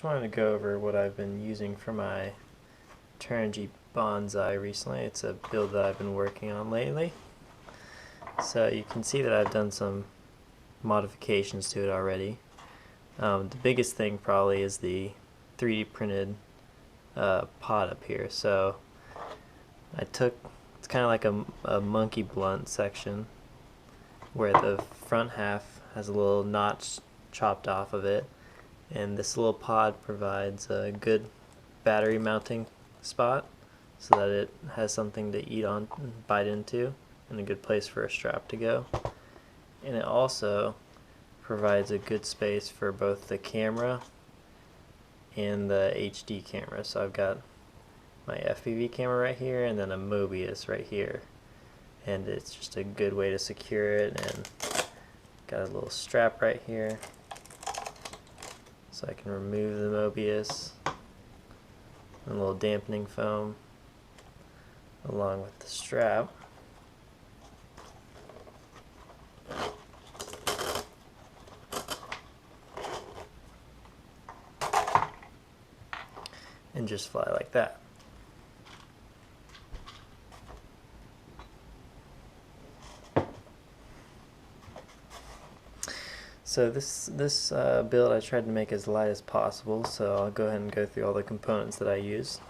just wanted to go over what I've been using for my Turnigy Bonsai recently. It's a build that I've been working on lately. So you can see that I've done some modifications to it already. The biggest thing probably is the 3D printed pod up here. So it's kind of like a monkey blunt section where the front half has a little notch chopped off of it, and this little pod provides a good battery mounting spot so that it has something to eat on and bite into, and a good place for a strap to go. And it also provides a good space for both the camera and the HD camera. So I've got my FPV camera right here and then a Mobius right here, and it's just a good way to secure it. And got a little strap right here so I can remove the Mobius, and a little dampening foam along with the strap. And just fly like that. So this build I tried to make as light as possible, so I'll go ahead and go through all the components that I used.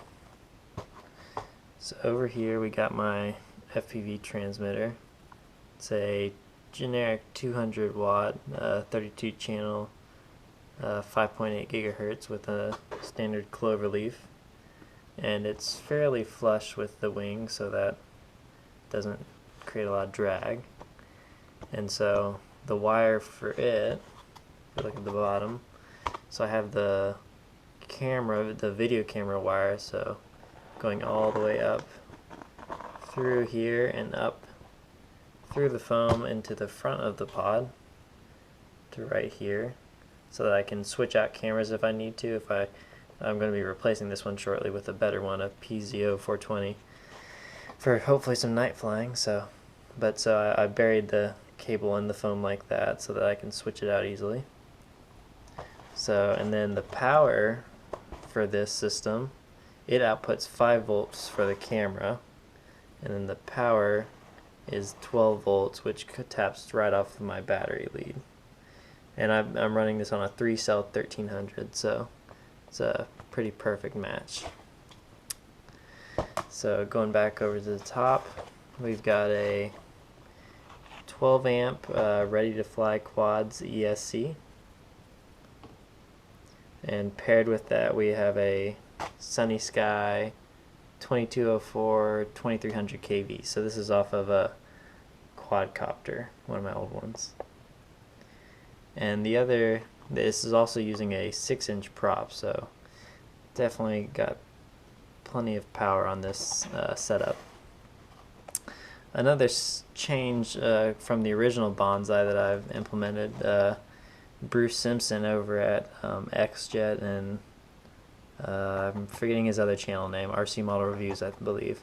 So over here we got my FPV transmitter. It's a generic 200 watt 32 channel 5.8 gigahertz with a standard clover leaf, and it's fairly flush with the wing so that doesn't create a lot of drag. And so the wire for it, if you look at the bottom, so I have the camera, the video camera wire, so going all the way up through here and up through the foam into the front of the pod to right here, so that I can switch out cameras if I need to. I'm going to be replacing this one shortly with a better one, a PZO 420, for hopefully some night flying. So I buried the cable in the foam like that so that I can switch it out easily. So, and then the power for this system, it outputs 5 volts for the camera, and then the power is 12 volts, which taps right off of my battery lead. And I'm running this on a 3-cell 1300, so it's a pretty perfect match. So going back over to the top, we've got a 12 amp ready to fly quads ESC, and paired with that we have a Sunny Sky 2204 2300 kV. So this is off of a quadcopter, one of my old ones. And this is also using a 6-inch prop, so definitely got plenty of power on this setup. Another change from the original Bonsai that I've implemented, Bruce Simpson over at XJet, and I'm forgetting his other channel name, RC Model Reviews, I believe.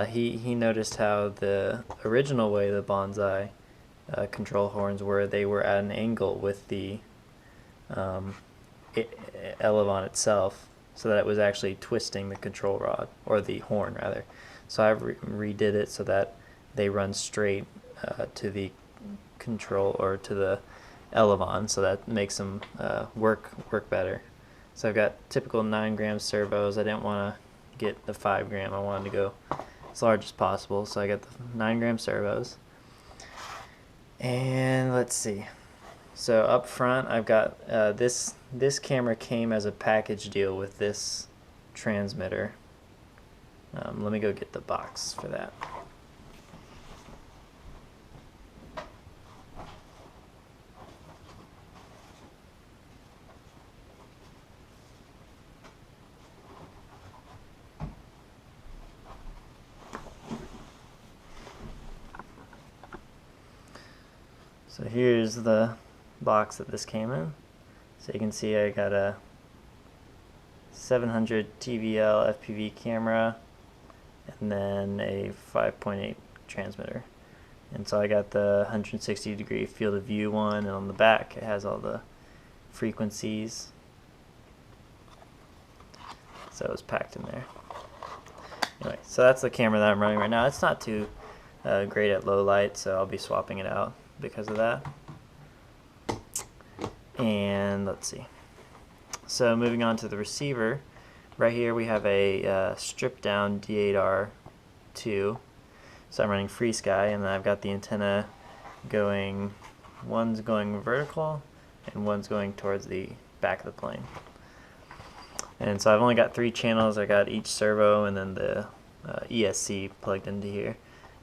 He noticed how the original way the Bonsai control horns were, they were at an angle with the elevon itself, so that it was actually twisting the control rod, or the horn rather. So I've redid it so that they run straight to the control, or to the elevon, so that makes them work better. So I've got typical 9-gram servos. I didn't want to get the 5-gram. I wanted to go as large as possible, so I got the 9-gram servos. And let's see. So up front, I've got this camera came as a package deal with this transmitter. Let me go get the box for that. So here's the box that this came in. So you can see I got a 700 TVL FPV camera, and then a 5.8 transmitter. And so I got the 160-degree field of view one, and on the back it has all the frequencies. so it was packed in there. Anyway, so that's the camera that I'm running right now. It's not too great at low light, so I'll be swapping it out because of that. And let's see. So moving on to the receiver, right here we have a stripped down D8R2. So I'm running FreeSky, and then I've got the antenna going, one's going vertical and one's going towards the back of the plane. And so I've only got 3 channels. I got each servo and then the ESC plugged into here.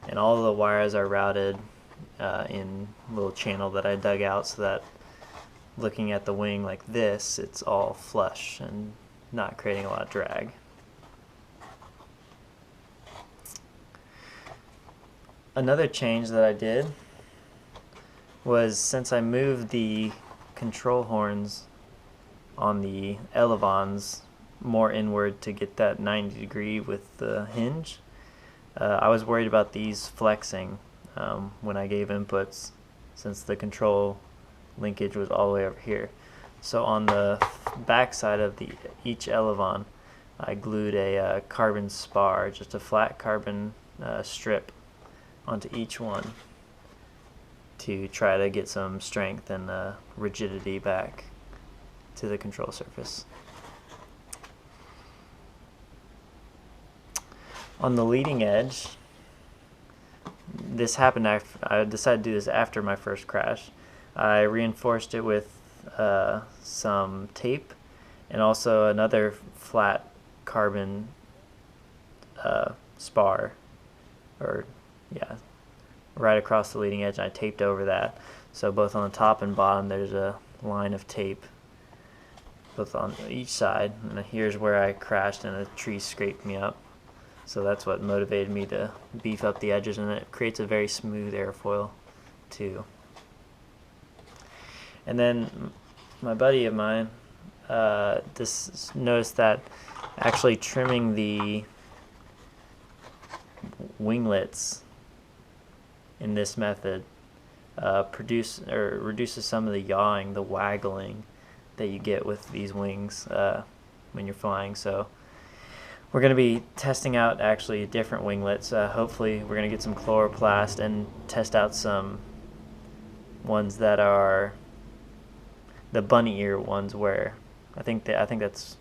And all of the wires are routed in a little channel that I dug out so that looking at the wing like this, it's all flush and not creating a lot of drag. Another change that I did was, since I moved the control horns on the elevons more inward to get that 90-degree with the hinge, I was worried about these flexing when I gave inputs, since the control linkage was all the way over here. So on the back side of each elevon, I glued a carbon spar, just a flat carbon strip onto each one to try to get some strength and rigidity back to the control surface. On the leading edge, this happened after, I decided to do this after my first crash. I reinforced it with some tape and also another flat carbon spar, or yeah, right across the leading edge. I taped over that, so both on the top and bottom there's a line of tape, both on each side. And here's where I crashed and a tree scraped me up, so that's what motivated me to beef up the edges, and it creates a very smooth airfoil too. And then my buddy of mine noticed that actually trimming the winglets in this method reduces some of the yawing, the waggling that you get with these wings when you're flying. So we're going to be testing out actually different winglets. Hopefully we're going to get some chloroplast and test out some ones that are the bunny ear ones, where I think that's,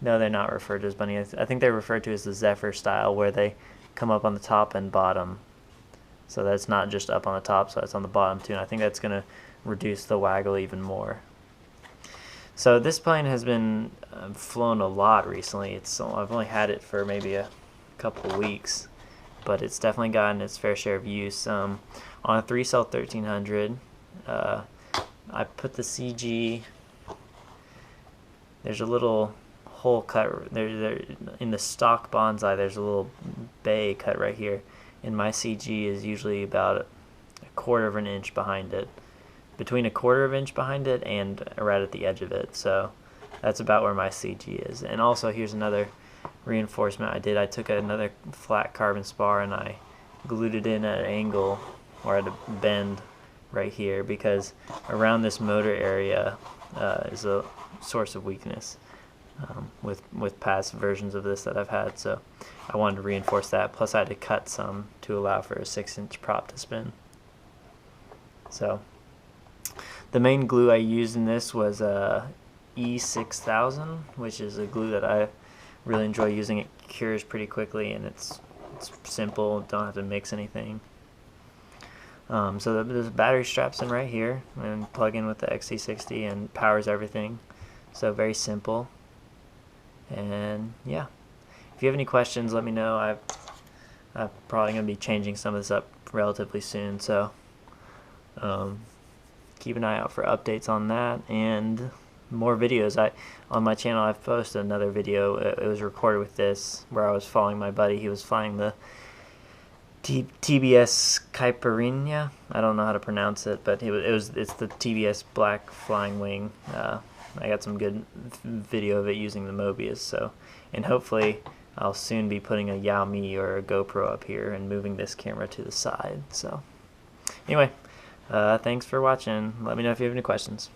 no, they're not referred to as bunny. I think they're referred to as the Zephyr style, where they come up on the top and bottom, so that's not just up on the top, so it's on the bottom too. And I think that's going to reduce the waggle even more. So this plane has been flown a lot recently. I've only had it for maybe a couple of weeks, but it's definitely gotten its fair share of use. On a 3-cell 1300, I put the CG, there's a little hole cut there in the stock Bonsai. There's a little bay cut right here, and my CG is usually about a quarter of an inch behind it, between a quarter of an inch behind it and right at the edge of it. So that's about where my CG is. And also, here's another reinforcement I did. I took another flat carbon spar and I glued it in at an angle, or at a bend right here, because around this motor area is a source of weakness with past versions of this that I've had. So I wanted to reinforce that. Plus I had to cut some to allow for a 6-inch prop to spin. So the main glue I used in this was E6000, which is a glue that I really enjoy using. It cures pretty quickly, and it's simple, don't have to mix anything. So there's battery straps in right here, and plug in with the XC60 and powers everything. So very simple. And yeah, if you have any questions, let me know. I'm probably going to be changing some of this up relatively soon, so keep an eye out for updates on that and more videos. On my channel I've posted another video. It was recorded with this, where I was following my buddy. He was flying the TBS Caipirinha. I don't know how to pronounce it, but it's the TBS black flying wing. I got some good video of it using the Mobius. So, and hopefully I'll soon be putting a Yaomi or a GoPro up here and moving this camera to the side. So anyway, thanks for watching. Let me know if you have any questions.